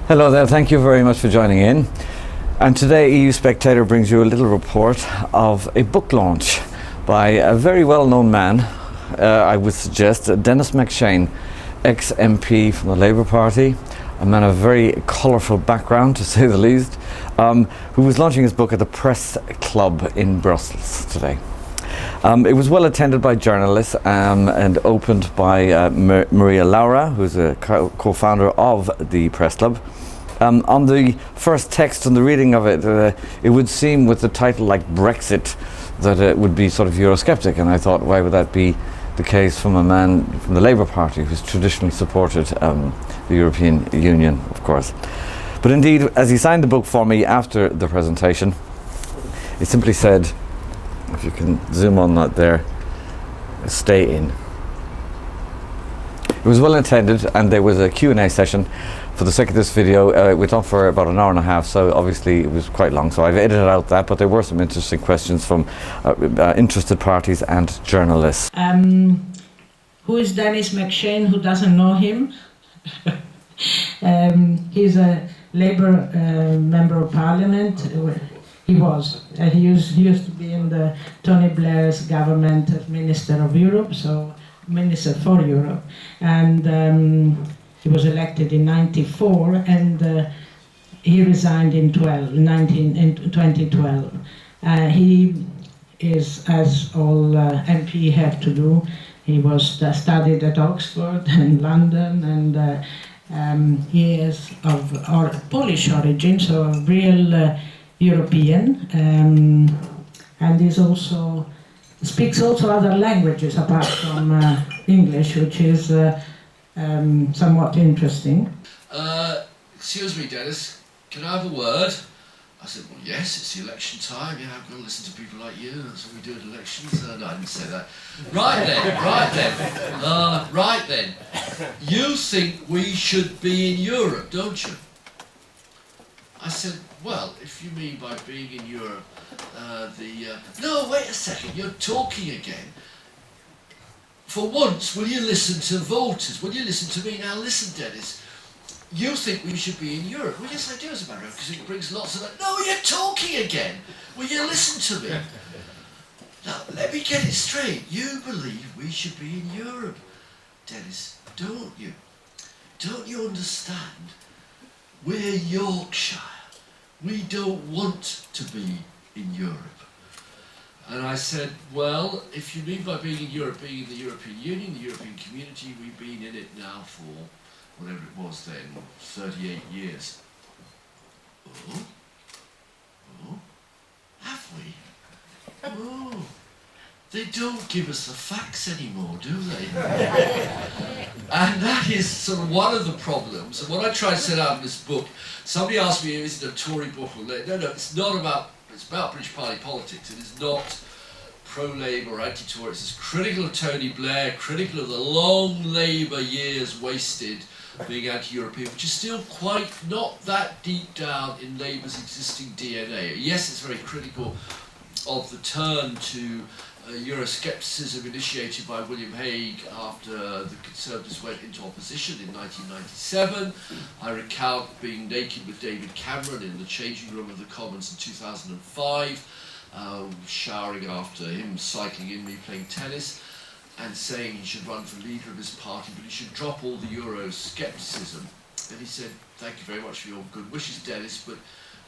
Hello there, thank you very much for joining in. And today EU Spectator brings you a little report of a book launch by a very well-known man, I would suggest, Denis MacShane, ex-MP from the Labour Party, a man of very colourful background to say the least, who was launching his book at the Press Club in Brussels today. It was well attended by journalists and opened by Maria Laura, who's a co-founder of the Press Club. On the first text and the reading of it, it would seem with the title like Brexit that it would be sort of Eurosceptic, and I thought, why would that be the case from a man from the Labour Party who's traditionally supported the European Union, of course. But indeed, as he signed the book for me after the presentation, he simply said, if you can zoom on that there, stay in. It was well attended, and there was a Q&A session for the sake of this video. It went on for about an hour and a half, so obviously it was quite long, so I've edited out that, but there were some interesting questions from interested parties and journalists. Who is Denis MacShane? Who doesn't know him? He's a Labour Member of Parliament. He was. He used to be in the Tony Blair's government as Minister of Europe, so Minister for Europe. And he was elected in '94, and he resigned in 2012. He is, as all MP have to do, he was studied at Oxford and London, and he is of Polish origin, so a real European, and is also speaks also other languages apart from English, which is somewhat interesting. Excuse me, Dennis, can I have a word? I said, well, yes, it's the election time, yeah, I've got to listen to people like you, that's what we do at elections. No, I didn't say that. Right then, you think we should be in Europe, don't you? I said, well, if you mean by being in Europe, no, wait a second, you're talking again. For once, will you listen to voters? Will you listen to me? Now listen, Dennis, you think we should be in Europe. Well, yes, I do, as a matter of fact, because it brings lots of that. No, you're talking again. Will you listen to me? Now, let me get it straight. You believe we should be in Europe, Dennis, don't you? Don't you understand? We're Yorkshire. We don't want to be in Europe. And I said, well, if you mean by being in Europe, being in the European Union, the European community, we've been in it now for whatever it was then, 38 years. Oh? Oh? Have we? Oh. They don't give us the facts anymore, do they? And that is sort of one of the problems. And what I try to set out in this book, somebody asked me, is it a Tory book or no, it's not about, it's about British Party politics. It is not pro-Labour or anti-Tory. It's critical of Tony Blair, critical of the long Labour years wasted being anti-European, which is still quite not that deep down in Labour's existing DNA. Yes, it's very critical of the turn to Euroscepticism initiated by William Hague after the Conservatives went into opposition in 1997. I recount being naked with David Cameron in the changing room of the Commons in 2005, showering after him cycling in, me playing tennis, and saying he should run for leader of his party, but he should drop all the Euroscepticism. And he said, thank you very much for your good wishes, Dennis, but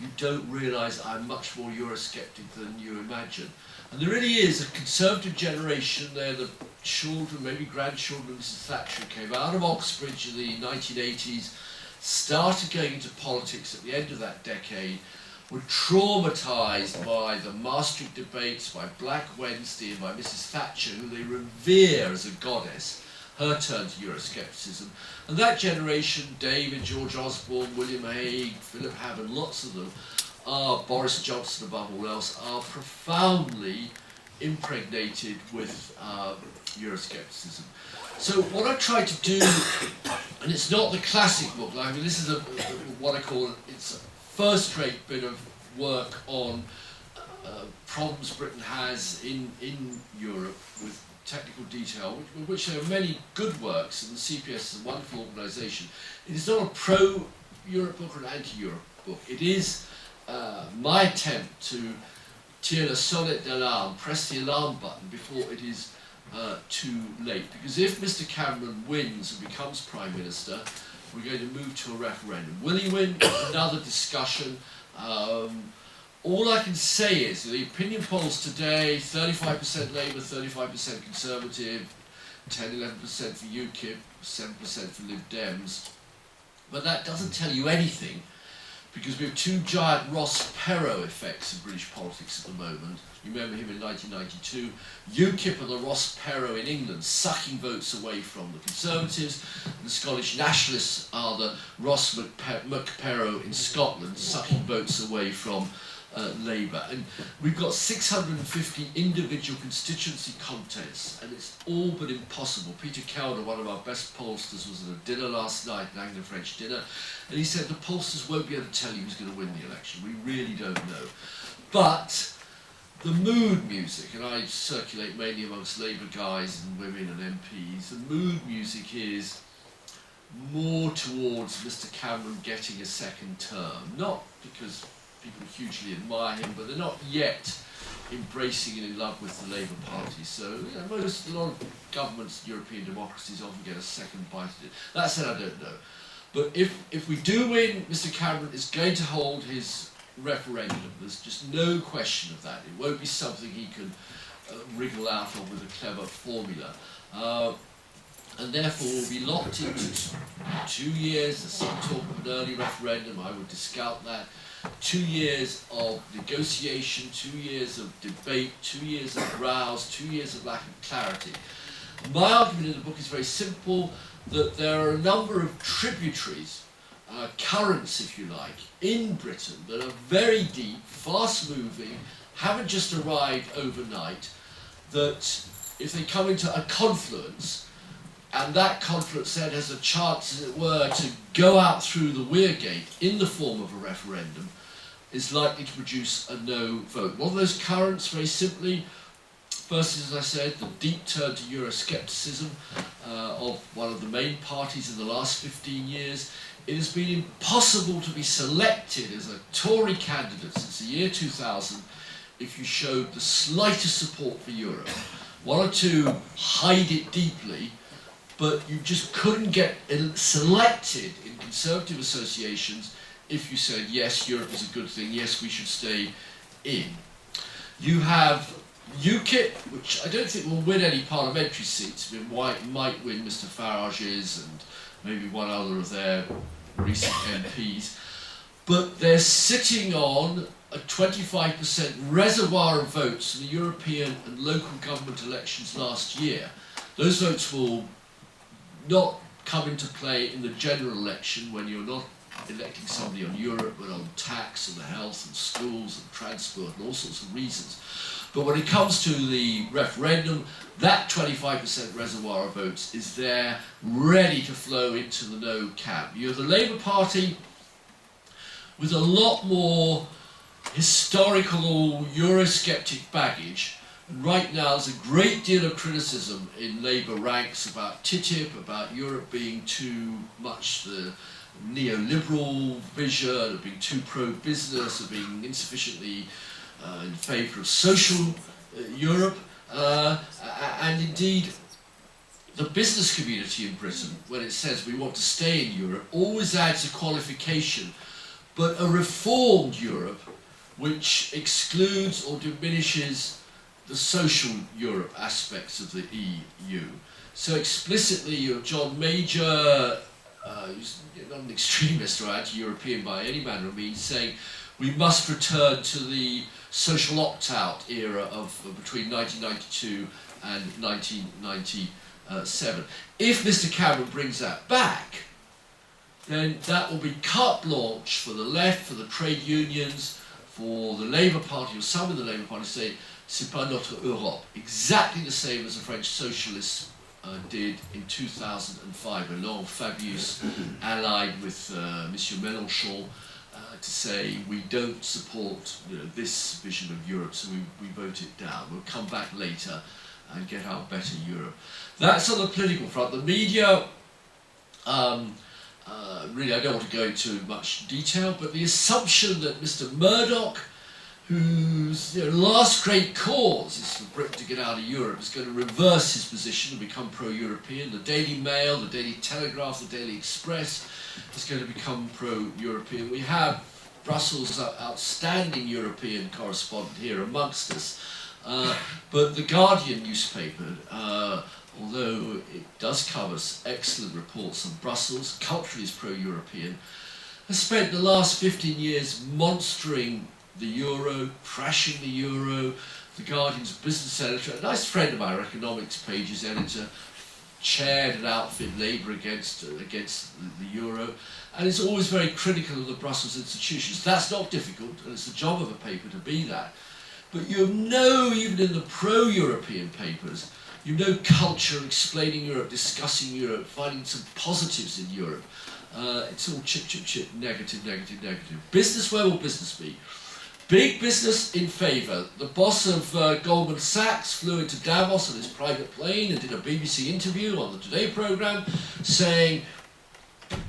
you don't realise I'm much more Eurosceptic than you imagine. And there really is a Conservative generation. They're the children, maybe grandchildren of Mrs Thatcher, came out of Oxbridge in the 1980s, started going into politics at the end of that decade, were traumatised by the Maastricht debates, by Black Wednesday and by Mrs Thatcher, who they revere as a goddess, her turn to Euroscepticism. And that generation, David, George Osborne, William Hague, Philip Hammond, lots of them, Boris Johnson above all else, are profoundly impregnated with Euroscepticism. So what I tried to do, and it's not the classic book, I mean this is what I call, it's a first-rate bit of work on problems Britain has in Europe with technical detail, which there are many good works, and the CPS is a wonderful organisation. It is not a Europe book or an anti-Europe book. It is my attempt to tirer la sonnette d'alarme, press the alarm button before it is too late. Because if Mr. Cameron wins and becomes Prime Minister, we're going to move to a referendum. Will he win? Another discussion. All I can say is the opinion polls today, 35% Labour, 35% Conservative, 10-11% for UKIP, 7% for Lib Dems. But that doesn't tell you anything, because we have two giant Ross Perot effects in British politics at the moment. You remember him in 1992. UKIP are the Ross Perot in England, sucking votes away from the Conservatives, and the Scottish Nationalists are the Ross McPerot in Scotland, sucking votes away from Labour. And we've got 650 individual constituency contests, and it's all but impossible. Peter Kelder, one of our best pollsters, was at a dinner last night, an Anglo-French dinner, and he said the pollsters won't be able to tell you who's going to win the election. We really don't know. But the mood music, and I circulate mainly amongst Labour guys and women and MPs, the mood music is more towards Mr. Cameron getting a second term. Not because people hugely admire him, but they're not yet embracing and in love with the Labour Party. So, you know, a lot of governments, European democracies, often get a second bite at it. That said, I don't know. But if we do win, Mr. Cameron is going to hold his referendum. There's just no question of that. It won't be something he can wriggle out of with a clever formula. And therefore we'll be locked into 2 years. There's some talk of an early referendum. I would discount that. 2 years of negotiation, 2 years of debate, 2 years of rows, 2 years of lack of clarity. My argument in the book is very simple, that there are a number of tributaries, currents if you like, in Britain that are very deep, fast-moving, haven't just arrived overnight, that if they come into a confluence, and that confluence then has a chance, as it were, to go out through the weir gate in the form of a referendum, is likely to produce a no vote. One of those currents, very simply, first is, as I said, the deep turn to Euroscepticism of one of the main parties in the last 15 years. It has been impossible to be selected as a Tory candidate since the year 2000 if you showed the slightest support for Europe. One or two hide it deeply, but you just couldn't get selected in conservative associations if you said, yes, Europe is a good thing, yes, we should stay in. You have UKIP, which I don't think will win any parliamentary seats. I mean, might win Mr. Farage's and maybe one other of their recent MPs, but they're sitting on a 25% reservoir of votes in the European and local government elections last year. Those votes will not come into play in the general election when you're not electing somebody on Europe, but on tax and health and schools and transport and all sorts of reasons. But when it comes to the referendum, that 25% reservoir of votes is there, ready to flow into the no camp. You have the Labour Party with a lot more historical Eurosceptic baggage. Right now there's a great deal of criticism in Labour ranks about TTIP, about Europe being too much the neoliberal vision, of being too pro-business, of being insufficiently in favour of social Europe, and indeed the business community in Britain, when it says we want to stay in Europe, always adds a qualification, but a reformed Europe which excludes or diminishes the social Europe aspects of the EU. So explicitly you have John Major, who's not an extremist or anti-European by any manner of means, saying we must return to the social opt-out era of between 1992 and 1997. If Mr. Cameron brings that back, then that will be carte blanche for the left, for the trade unions, for the Labour Party, or some of the Labour Party say, c'est pas notre Europe. Exactly the same as the French socialists did in 2005. Laurent Fabius allied with Monsieur Mélenchon to say we don't support this vision of Europe, so we vote it down. We'll come back later and get our better Europe. That's on the political front. The media Really, I don't want to go into much detail, but the assumption that Mr. Murdoch, whose last great cause is for Britain to get out of Europe, is going to reverse his position and become pro-European. The Daily Mail, the Daily Telegraph, the Daily Express is going to become pro-European. We have Brussels' outstanding European correspondent here amongst us, but the Guardian newspaper, although it does cover excellent reports on Brussels, culturally is pro-European, has spent the last 15 years monstering the euro, trashing the euro. The Guardian's business editor, a nice friend of mine, our economics pages editor, chaired an outfit Labour against the euro, and is always very critical of the Brussels institutions. That's not difficult, and it's the job of a paper to be that. But you know, even in the pro-European papers, you know culture, explaining Europe, discussing Europe, finding some positives in Europe. It's all chip, chip, chip, negative, negative, negative. Business, where will business be? Big business in favour. The boss of Goldman Sachs flew into Davos on his private plane and did a BBC interview on the Today programme saying,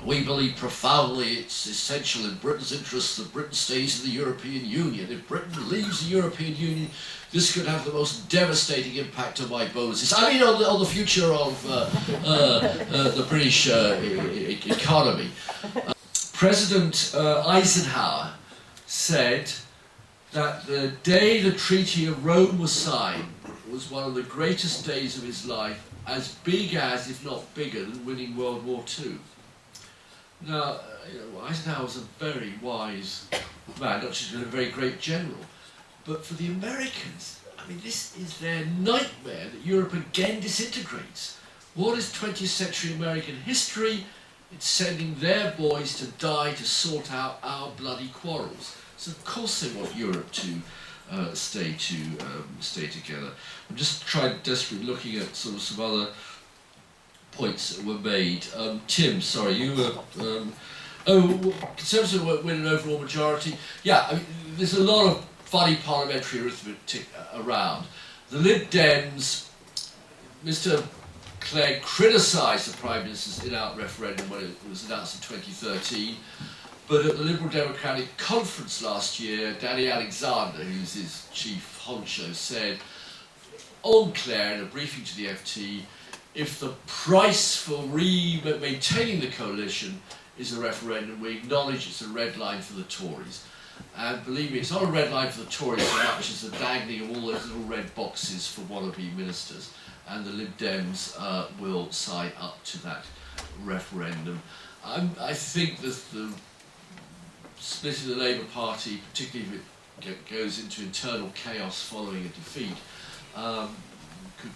"We believe profoundly it's essential in Britain's interests that Britain stays in the European Union. If Britain leaves the European Union, this could have the most devastating impact on my bonuses." I mean, on the future of the British economy. President Eisenhower said that the day the Treaty of Rome was signed was one of the greatest days of his life, as big as, if not bigger, than winning World War II. Now, Eisenhower was a very wise man, not just a very great general, but for the Americans, I mean, this is their nightmare that Europe again disintegrates. What is 20th century American history? It's sending their boys to die to sort out our bloody quarrels. So of course they want Europe to stay together. I'm just desperately looking at sort of some other points that were made. Tim, sorry, you were. Conservatives win an overall majority. Yeah, I mean, there's a lot of funny parliamentary arithmetic around. The Lib Dems, Mr. Clegg criticised the Prime Minister's in-out referendum when it was announced in 2013. But at the Liberal Democratic Conference last year, Danny Alexander, who's his chief honcho, said on Clare in a briefing to the FT, if the price for maintaining the coalition is a referendum, we acknowledge it's a red line for the Tories. And believe me, it's not a red line for the Tories so much as the dangling of all those little red boxes for wannabe ministers. And the Lib Dems will sign up to that referendum. I think that the split in the Labour Party, particularly if it goes into internal chaos following a defeat,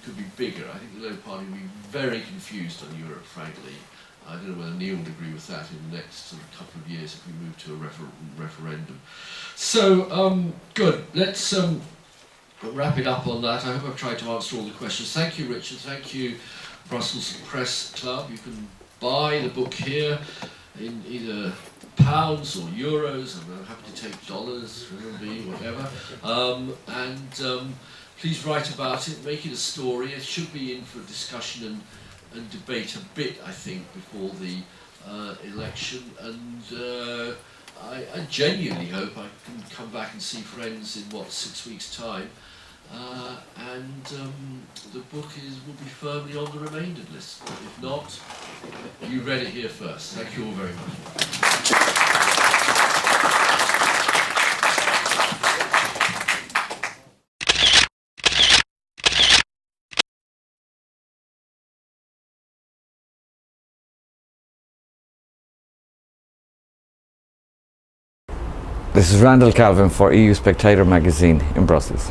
could be bigger. I think the Labour Party will be very confused on Europe, frankly. I don't know whether Neil would agree with that in the next sort of couple of years if we move to a referendum. So, good. Let's wrap it up on that. I hope I've tried to answer all the questions. Thank you, Richard. Thank you, Brussels Press Club. You can buy the book here in either pounds or euros, and I'm happy to take dollars, RMB, whatever. Please write about it, make it a story. It should be in for discussion and debate a bit, I think, before the election. And I genuinely hope I can come back and see friends in, 6 weeks' time. The book will be firmly on the remaindered list. If not, you read it here first. Thank you all very much. This is Randall Calvin for EU Spectator magazine in Brussels.